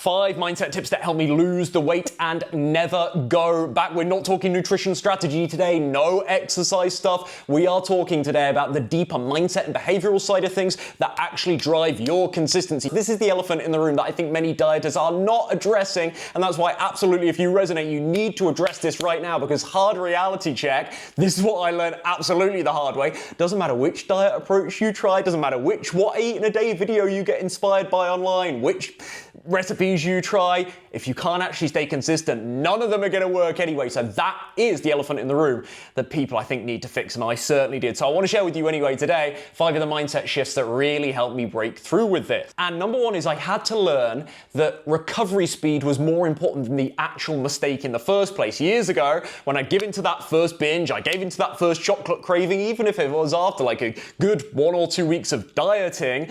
5 mindset tips that help me lose the weight and never go back. We're not talking nutrition strategy today, no exercise stuff. We are talking today about the deeper mindset and behavioral side of things that actually drive your consistency. This is the elephant in the room that I think many dieters are not addressing, and that's why absolutely, if you resonate, you need to address this right now, because hard reality check, this is what I learned absolutely the hard way. Doesn't matter which diet approach you try, doesn't matter which what I eat in a day video you get inspired by online, which recipes you try, if you can't actually stay consistent, none of them are going to work anyway. So that is the elephant in the room that people I think need to fix, and I certainly did. So I want to share with you anyway today 5 of the mindset shifts that really helped me break through with this. And number 1 is I had to learn that recovery speed was more important than the actual mistake in the first place. Years ago, when I gave into that first binge, I gave into that first chocolate craving, even if it was after like a good 1 or 2 weeks of dieting,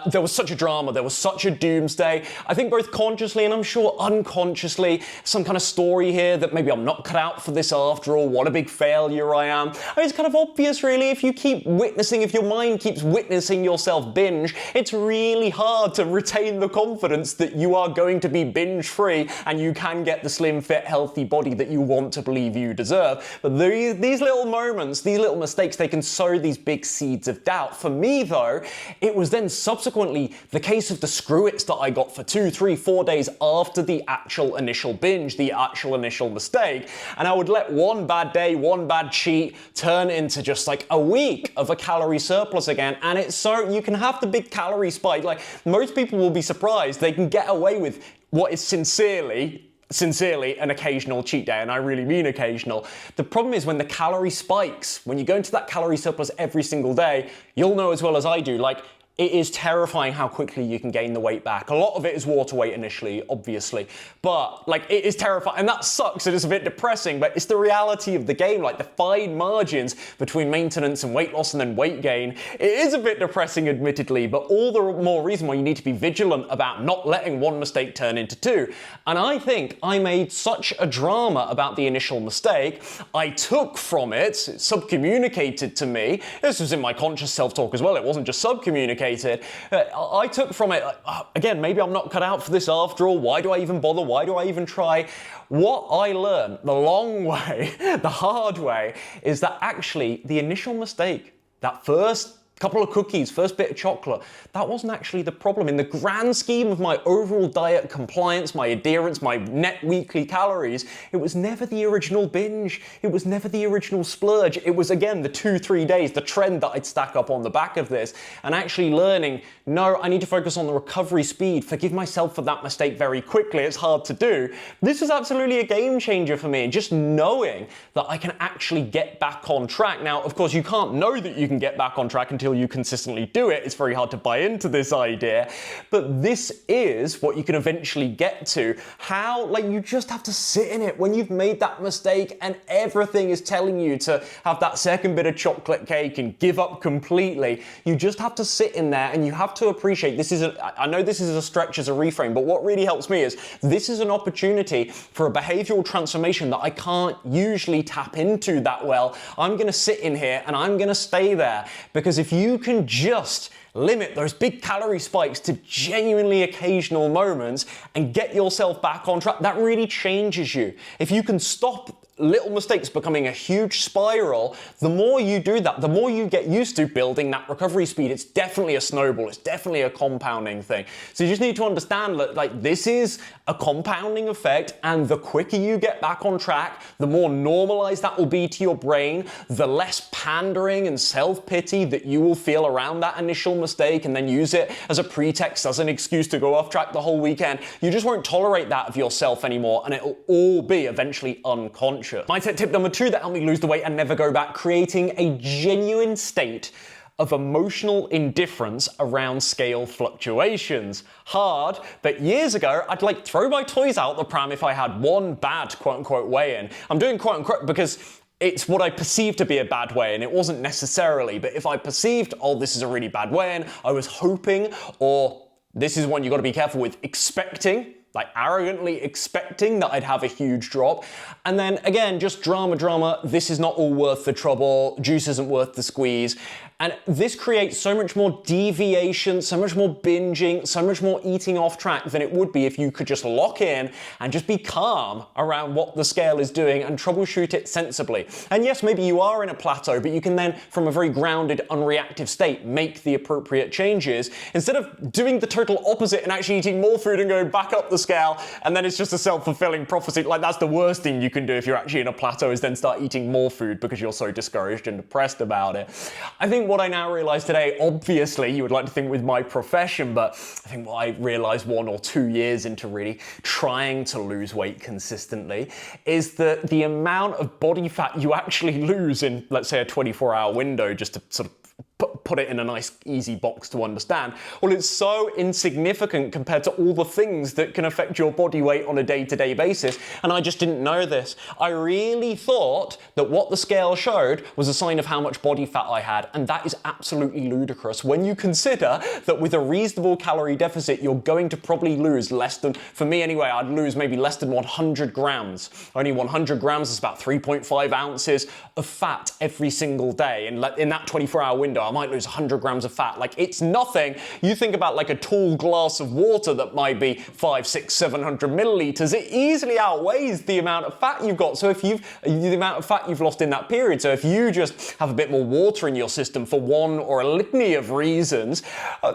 there was such a drama, there was such a doomsday. I think both consciously and I'm sure unconsciously, some kind of story here that maybe I'm not cut out for this after all, what a big failure I am. I mean, it's kind of obvious really, if you keep witnessing, if your mind keeps witnessing yourself binge, it's really hard to retain the confidence that you are going to be binge free and you can get the slim, fit, healthy body that you want to believe you deserve. But these little moments, these little mistakes, they can sow these big seeds of doubt. For me though, it was then subsequently the case of the screw-its that I got for 2, 3, 4 days after the actual initial binge, the actual initial mistake. And I would let one bad day, one bad cheat turn into just like a week of a calorie surplus again. And it's so, you can have the big calorie spike. Like most people will be surprised they can get away with what is sincerely an occasional cheat day, and I really mean occasional. The problem is when the calorie spikes, when you go into that calorie surplus every single day, you'll know as well as I do, like, it is terrifying how quickly you can gain the weight back. A lot of it is water weight initially, obviously, but like it is terrifying, and that sucks. It is a bit depressing, but it's the reality of the game. Like the fine margins between maintenance and weight loss and then weight gain, it is a bit depressing, admittedly, but all the more reason why you need to be vigilant about not letting one mistake turn into 2. And I think I made such a drama about the initial mistake. I took from it, subcommunicated to me. This was in my conscious self-talk as well. It wasn't just subcommunicated. I took from it, again, maybe I'm not cut out for this after all. Why do I even bother? Why do I even try? What I learned the long way, the hard way, is that actually the initial mistake, that first couple of cookies, first bit of chocolate, that wasn't actually the problem. In the grand scheme of my overall diet compliance, my adherence, my net weekly calories, it was never the original binge. It was never the original splurge. It was, again, the 2-3 days, the trend that I'd stack up on the back of this, and actually learning, no, I need to focus on the recovery speed, forgive myself for that mistake very quickly. It's hard to do. This is absolutely a game changer for me, just knowing that I can actually get back on track. Now, of course, you can't know that you can get back on track until you consistently do it. It's very hard to buy into this idea, but this is what you can eventually get to. How, like, you just have to sit in it when you've made that mistake and everything is telling you to have that second bit of chocolate cake and give up completely. You just have to sit in there, and you have to appreciate this is I know this is a stretch as a reframe, but what really helps me is this is an opportunity for a behavioral transformation that I can't usually tap into that well. I'm going to sit in here and I'm going to stay there, because if you can just limit those big calorie spikes to genuinely occasional moments and get yourself back on track, that really changes you. If you can stop little mistakes becoming a huge spiral, the more you do that, the more you get used to building that recovery speed. It's definitely a snowball. It's definitely a compounding thing. So you just need to understand that, like, this is a compounding effect, and the quicker you get back on track, the more normalized that will be to your brain, the less pandering and self-pity that you will feel around that initial mistake and then use it as a pretext, as an excuse to go off track the whole weekend. You just won't tolerate that of yourself anymore, and it'll all be eventually unconscious. Mindset tip number 2 that helped me lose the weight and never go back: creating a genuine state of emotional indifference around scale fluctuations. Hard, but years ago, I'd like throw my toys out the pram if I had one bad quote-unquote weigh-in. I'm doing quote-unquote because it's what I perceived to be a bad weigh-in. It wasn't necessarily, but if I perceived, oh, this is a really bad weigh-in, I was hoping, or this is one you got to be careful with, expecting, like arrogantly expecting that I'd have a huge drop. And then again, just drama, this is not all worth the trouble, juice isn't worth the squeeze. And this creates so much more deviation, so much more binging, so much more eating off track than it would be if you could just lock in and just be calm around what the scale is doing and troubleshoot it sensibly. And yes, maybe you are in a plateau, but you can then, from a very grounded, unreactive state, make the appropriate changes instead of doing the total opposite and actually eating more food and going back up the scale, and then it's just a self-fulfilling prophecy. Like, that's the worst thing you can do if you're actually in a plateau, is then start eating more food because you're so discouraged and depressed about it. I think what I now realize today, obviously you would like to think with my profession, but I think what I realized 1 or 2 years into really trying to lose weight consistently is that the amount of body fat you actually lose in, let's say, a 24-hour window, just to sort of put it in a nice, easy box to understand, well, it's so insignificant compared to all the things that can affect your body weight on a day-to-day basis, and I just didn't know this. I really thought that what the scale showed was a sign of how much body fat I had, and that is absolutely ludicrous when you consider that with a reasonable calorie deficit, you're going to probably lose less than, for me anyway, I'd lose maybe less than 100 grams. Only 100 grams is about 3.5 ounces of fat every single day, and in that 24-hour window, I might lose 100 grams of fat. Like, it's nothing. You think about like a tall glass of water that might be 500, 600, 700 milliliters. It easily outweighs the amount of fat you've got. So if the amount of fat you've lost in that period. So if you just have a bit more water in your system for one or a litany of reasons,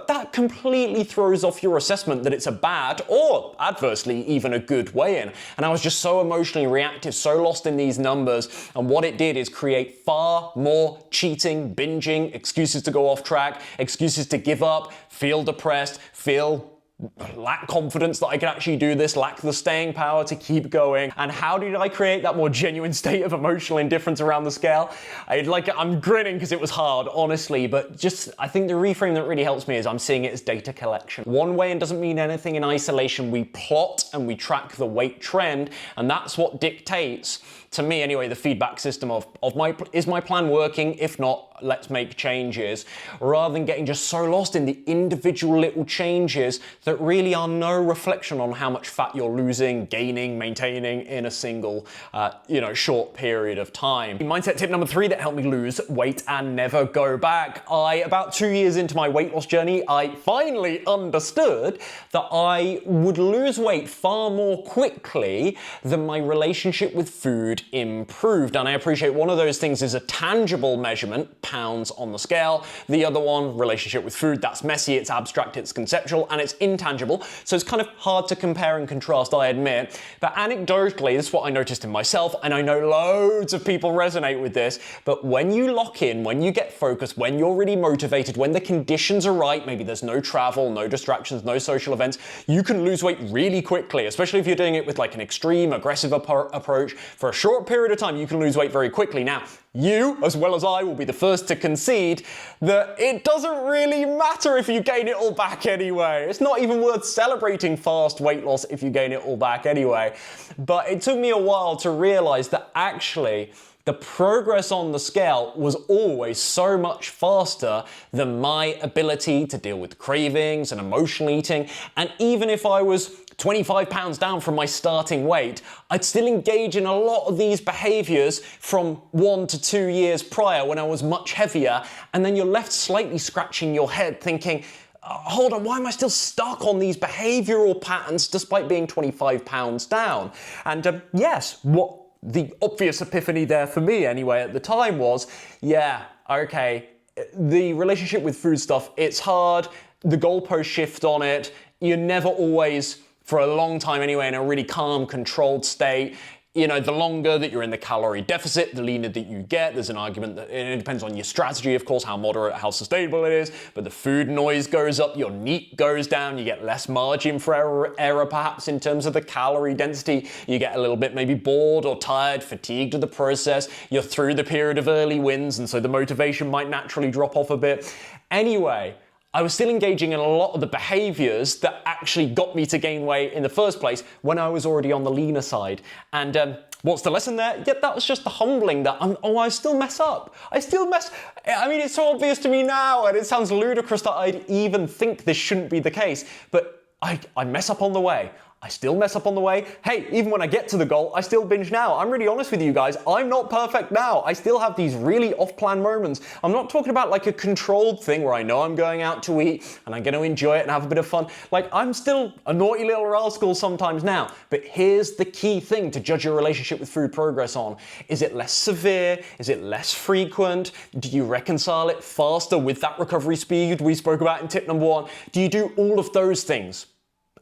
that completely throws off your assessment that it's a bad or adversely even a good weigh-in. And I was just so emotionally reactive, so lost in these numbers. And what it did is create far more cheating, binging, excuses to go off track, excuses to give up, feel depressed, lack confidence that I can actually do this, lack the staying power to keep going. And how did I create that more genuine state of emotional indifference around the scale? I'm grinning because it was hard, honestly, but just, I think the reframe that really helps me is I'm seeing it as data collection. One weigh-in doesn't mean anything in isolation. We plot and we track the weight trend, and that's what dictates, to me anyway, the feedback system of is my plan working? If not, let's make changes, rather than getting just so lost in the individual little changes that really are no reflection on how much fat you're losing, gaining, maintaining in a single, short period of time. Mindset tip number 3 that helped me lose weight and never go back. About 2 years into my weight loss journey, I finally understood that I would lose weight far more quickly than my relationship with food improved. And I appreciate one of those things is a tangible measurement, pounds on the scale. The other one, relationship with food, that's messy, it's abstract, it's conceptual, and it's intangible. So it's kind of hard to compare and contrast, I admit. But anecdotally, this is what I noticed in myself, and I know loads of people resonate with this, but when you lock in, when you get focused, when you're really motivated, when the conditions are right, maybe there's no travel, no distractions, no social events, you can lose weight really quickly, especially if you're doing it with like an extreme, aggressive approach. For a short period of time, you can lose weight very quickly. Now, you, as well as I, will be the first to concede that it doesn't really matter if you gain it all back anyway. It's not even worth celebrating fast weight loss if you gain it all back anyway. But it took me a while to realize that actually the progress on the scale was always so much faster than my ability to deal with cravings and emotional eating. And even if I was 25 pounds down from my starting weight, I'd still engage in a lot of these behaviors from 1 to 2 years prior when I was much heavier. And then you're left slightly scratching your head thinking, hold on, why am I still stuck on these behavioral patterns despite being 25 pounds down? And yes, what the obvious epiphany there for me anyway at the time was, yeah, okay, the relationship with food stuff, it's hard, the goalposts shift on it, you're never always, for a long time anyway, in a really calm, controlled state. The longer that you're in the calorie deficit, the leaner that you get. There's an argument that it depends on your strategy, of course, how moderate, how sustainable it is, but the food noise goes up, your NEAT goes down, you get less margin for error perhaps in terms of the calorie density, you get a little bit maybe bored or tired, fatigued of the process, you're through the period of early wins, and so the motivation might naturally drop off a bit. Anyway, I was still engaging in a lot of the behaviors that actually got me to gain weight in the first place when I was already on the leaner side. And what's the lesson there? Yeah, that was just the humbling that I still mess up. I mean, it's so obvious to me now, and it sounds ludicrous that I'd even think this shouldn't be the case, but I mess up on the way. I still mess up on the way. Hey, even when I get to the goal, I still binge now. I'm really honest with you guys. I'm not perfect now. I still have these really off-plan moments. I'm not talking about like a controlled thing where I know I'm going out to eat and I'm going to enjoy it and have a bit of fun. Like, I'm still a naughty little rascal sometimes now. But here's the key thing to judge your relationship with food progress on. Is it less severe? Is it less frequent? Do you reconcile it faster with that recovery speed we spoke about in tip number 1? Do you do all of those things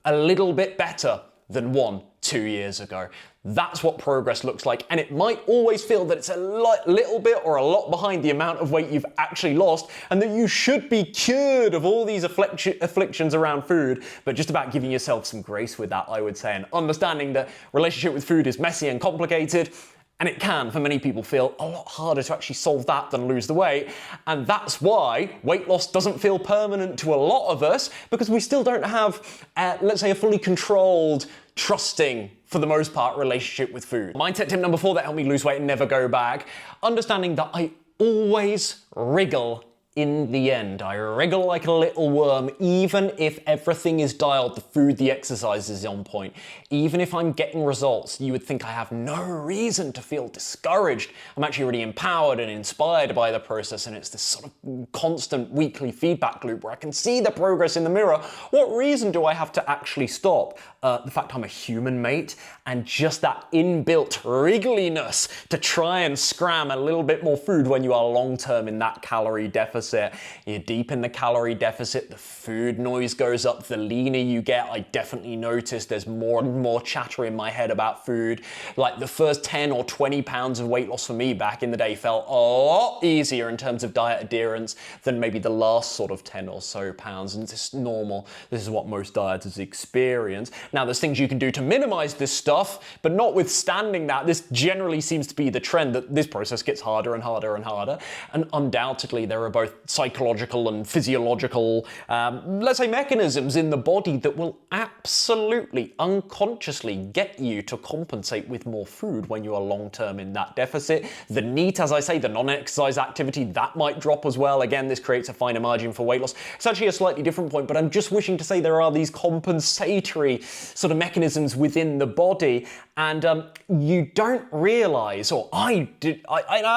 a little bit better than 2 years ago? That's what progress looks like, and it might always feel that it's a little bit or a lot behind the amount of weight you've actually lost, and that you should be cured of all these afflictions around food, but just about giving yourself some grace with that, I would say, and understanding that relationship with food is messy and complicated. And it can, for many people, feel a lot harder to actually solve that than lose the weight. And that's why weight loss doesn't feel permanent to a lot of us, because we still don't have, let's say, a fully controlled, trusting, for the most part, relationship with food. Mindset tip number 4 that helped me lose weight and never go back. Understanding that I always wriggle in the end. I wriggle like a little worm, even if everything is dialed, the food, the exercise is on point. Even if I'm getting results, you would think I have no reason to feel discouraged. I'm actually really empowered and inspired by the process, and it's this sort of constant weekly feedback loop where I can see the progress in the mirror. What reason do I have to actually stop? The fact I'm a human, mate, and just that inbuilt wriggliness to try and scram a little bit more food when you are long-term in that calorie deficit. You're deep in the calorie deficit, the food noise goes up, the leaner you get. I definitely notice there's more and more chatter in my head about food. Like, the first 10 or 20 pounds of weight loss for me back in the day felt a lot easier in terms of diet adherence than maybe the last sort of 10 or so pounds, and it's normal. This is what most dieters experience. Now, there's things you can do to minimize this stuff, but notwithstanding that, this generally seems to be the trend, that this process gets harder and harder and harder. And undoubtedly, there are both psychological and physiological, let's say, mechanisms in the body that will absolutely unconsciously get you to compensate with more food when you are long-term in that deficit. The NEAT, as I say, the non-exercise activity, that might drop as well. Again, this creates a finer margin for weight loss. It's actually a slightly different point, but I'm just wishing to say there are these compensatory sort of mechanisms within the body, and you don't realize, or I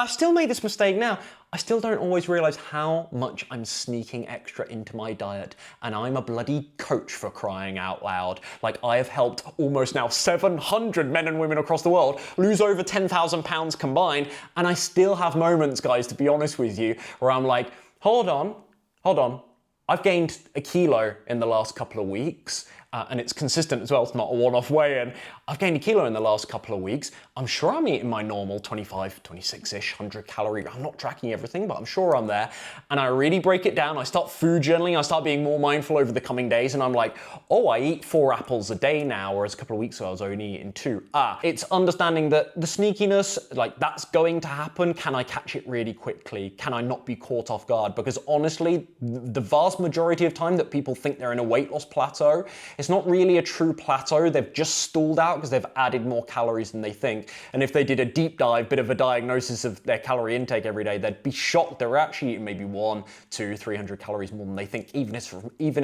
still made this mistake now, I still don't always realize how much I'm sneaking extra into my diet, and I'm a bloody coach, for crying out loud. Like, I have helped almost now 700 men and women across the world lose over 10,000 pounds combined, and I still have moments, guys, to be honest with you, where I'm like, hold on, I've gained a kilo in the last couple of weeks, and it's consistent as well, it's not a one-off weigh-in. I've gained a kilo in the last couple of weeks. I'm sure I'm eating my normal 25, 26-ish, 100 calorie. I'm not tracking everything, but I'm sure I'm there. And I really break it down. I start food journaling. I start being more mindful over the coming days, and I'm like, oh, I eat 4 apples a day now, whereas a couple of weeks ago I was only eating 2. It's understanding that the sneakiness, like, that's going to happen. Can I catch it really quickly? Can I not be caught off guard? Because honestly, the vast majority of time that people think they're in a weight loss plateau, it's not really a true plateau. They've just stalled out because they've added more calories than they think. And if they did a deep dive, bit of a diagnosis of their calorie intake every day, they'd be shocked they're actually eating maybe 100, 200, 300 calories more than they think, even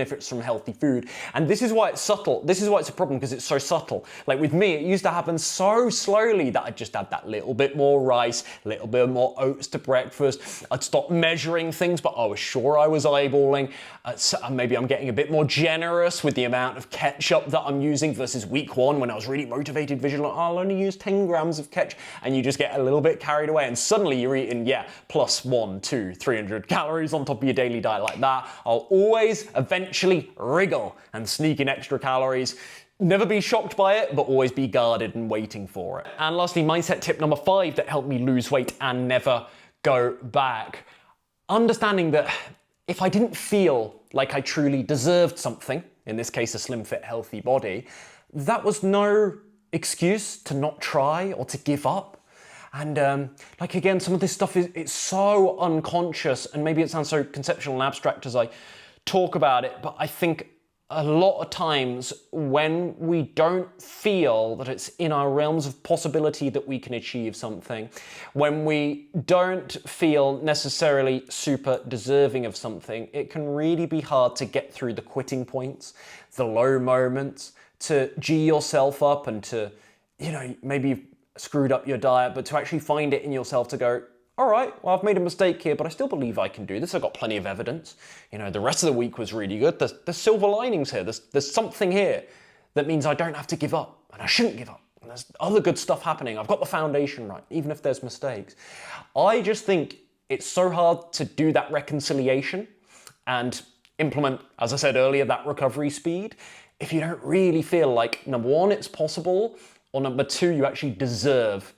if it's from healthy food. And this is why it's subtle. This is why it's a problem, because it's so subtle. Like with me, it used to happen so slowly that I'd just add that little bit more rice, a little bit more oats to breakfast. I'd stop measuring things, but I was sure I was eyeballing. So maybe I'm getting a bit more generous with the amount of ketchup that I'm using versus week 1 when I was really motivated, vigilant. I'll only use 10 grams of ketchup, and you just get a little bit carried away, and suddenly you're eating, plus 100, 200, 300 calories on top of your daily diet like that. I'll always eventually wriggle and sneak in extra calories. Never be shocked by it, but always be guarded and waiting for it. And lastly, mindset tip number 5 that helped me lose weight and never go back. Understanding that if I didn't feel like I truly deserved something, in this case a slim, fit, healthy body, that was no excuse to not try or to give up. And again, some of this stuff it's so unconscious, and maybe it sounds so conceptual and abstract as I talk about it, but I think a lot of times when we don't feel that it's in our realms of possibility that we can achieve something, when we don't feel necessarily super deserving of something, it can really be hard to get through the quitting points, the low moments, to G yourself up and to, maybe you've screwed up your diet, but to actually find it in yourself to go, all right, well, I've made a mistake here, but I still believe I can do this. I've got plenty of evidence. The rest of the week was really good. There's silver linings here. There's something here that means I don't have to give up, and I shouldn't give up. And there's other good stuff happening. I've got the foundation right, even if there's mistakes. I just think it's so hard to do that reconciliation and implement, as I said earlier, that recovery speed if you don't really feel like, number one, it's possible, or number two, you actually deserve,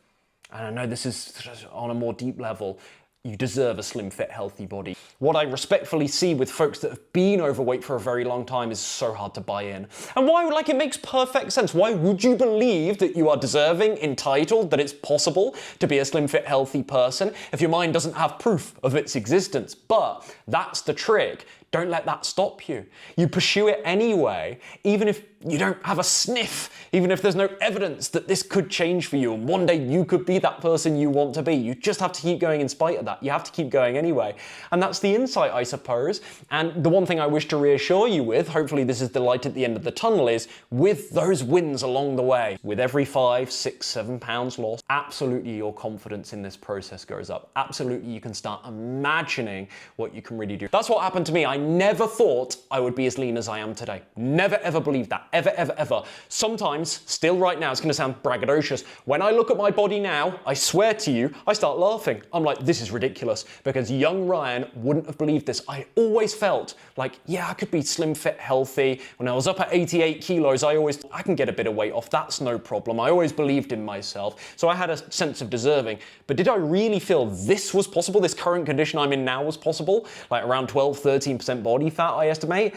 and I know this is on a more deep level, you deserve a slim, fit, healthy body. What I respectfully see with folks that have been overweight for a very long time is so hard to buy in. And why? It makes perfect sense. Why would you believe that you are deserving, entitled, that it's possible to be a slim, fit, healthy person if your mind doesn't have proof of its existence? But that's the trick. Don't let that stop you. You pursue it anyway, even if you don't have a sniff, even if there's no evidence that this could change for you and one day you could be that person you want to be. You just have to keep going in spite of that. You have to keep going anyway. And that's the insight, I suppose. And the one thing I wish to reassure you with, hopefully this is the light at the end of the tunnel, is with those wins along the way, with every 5, 6, 7 pounds lost, absolutely your confidence in this process goes up. Absolutely you can start imagining what you can really do. That's what happened to me. I never thought I would be as lean as I am today. Never ever believed that. Ever, ever, ever. Sometimes, still right now, it's going to sound braggadocious. When I look at my body now, I swear to you, I start laughing. I'm like, this is ridiculous, because young Ryan wouldn't have believed this. I always felt like, yeah, I could be slim, fit, healthy. When I was up at 88 kilos, I can get a bit of weight off. That's no problem. I always believed in myself. So I had a sense of deserving. But did I really feel this was possible? This current condition I'm in now was possible? Like around 12, 13% body fat, I estimate?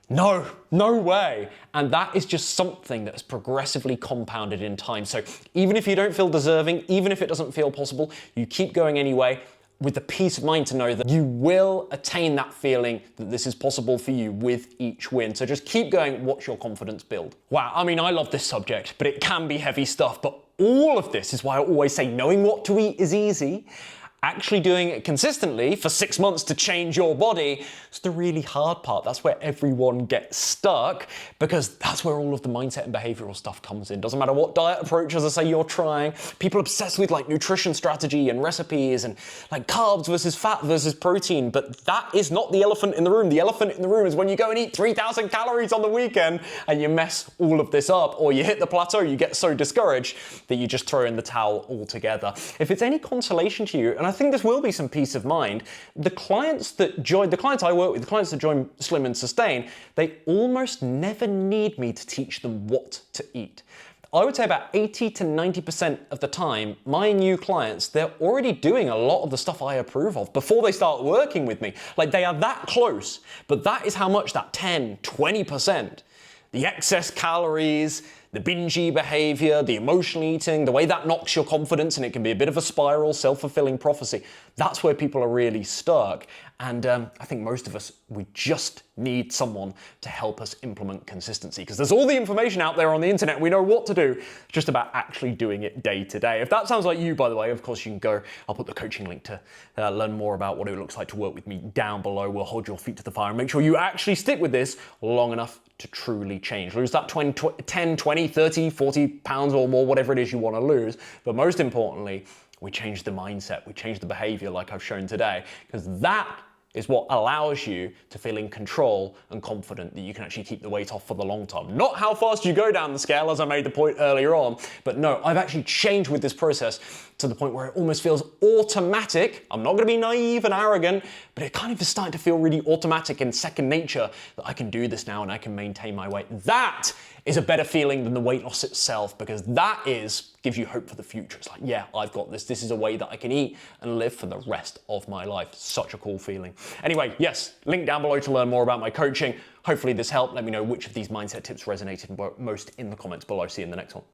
No way. And that is just something that has progressively compounded in time. So even if you don't feel deserving, even if it doesn't feel possible, you keep going anyway with the peace of mind to know that you will attain that feeling that this is possible for you with each win. So just keep going, watch your confidence build. Wow, I mean, I love this subject, but it can be heavy stuff. But all of this is why I always say knowing what to eat is easy. Actually doing it consistently for 6 months to change your body is the really hard part. That's where everyone gets stuck, because that's where all of the mindset and behavioral stuff comes in. Doesn't matter what diet approach, as I say, you're trying. People obsessed with like nutrition strategy and recipes and like carbs versus fat versus protein, but that is not the elephant in the room. The elephant in the room is when you go and eat 3,000 calories on the weekend and you mess all of this up, or you hit the plateau, you get so discouraged that you just throw in the towel altogether. If it's any consolation to you, and I think this will be some peace of mind, the clients I work with, the clients that join Slim and Sustain, they almost never need me to teach them what to eat. I would say about 80 to 90% of the time, my new clients, they're already doing a lot of the stuff I approve of before they start working with me. Like, they are that close, but that is how much that 10, 20%, the excess calories, the bingy behavior, the emotional eating, the way that knocks your confidence, and it can be a bit of a spiral, self-fulfilling prophecy. That's where people are really stuck. And I think most of us, we just need someone to help us implement consistency, because there's all the information out there on the internet. We know what to do. It's just about actually doing it day to day. If that sounds like you, by the way, of course you can go. I'll put the coaching link to learn more about what it looks like to work with me down below. We'll hold your feet to the fire and make sure you actually stick with this long enough to truly change. Lose that 10, 20, 30, 40 pounds or more, whatever it is you want to lose. But most importantly, we change the mindset, we change the behavior like I've shown today, because that is what allows you to feel in control and confident that you can actually keep the weight off for the long term. Not how fast you go down the scale, as I made the point earlier on, but no, I've actually changed with this process to the point where it almost feels automatic. I'm not going to be naive and arrogant, but it kind of is starting to feel really automatic and second nature that I can do this now and I can maintain my weight. That is a better feeling than the weight loss itself, because that gives you hope for the future. It's like, yeah, I've got this. This is a way that I can eat and live for the rest of my life. Such a cool feeling. Anyway, yes, link down below to learn more about my coaching. Hopefully this helped. Let me know which of these mindset tips resonated most in the comments below. See you in the next one.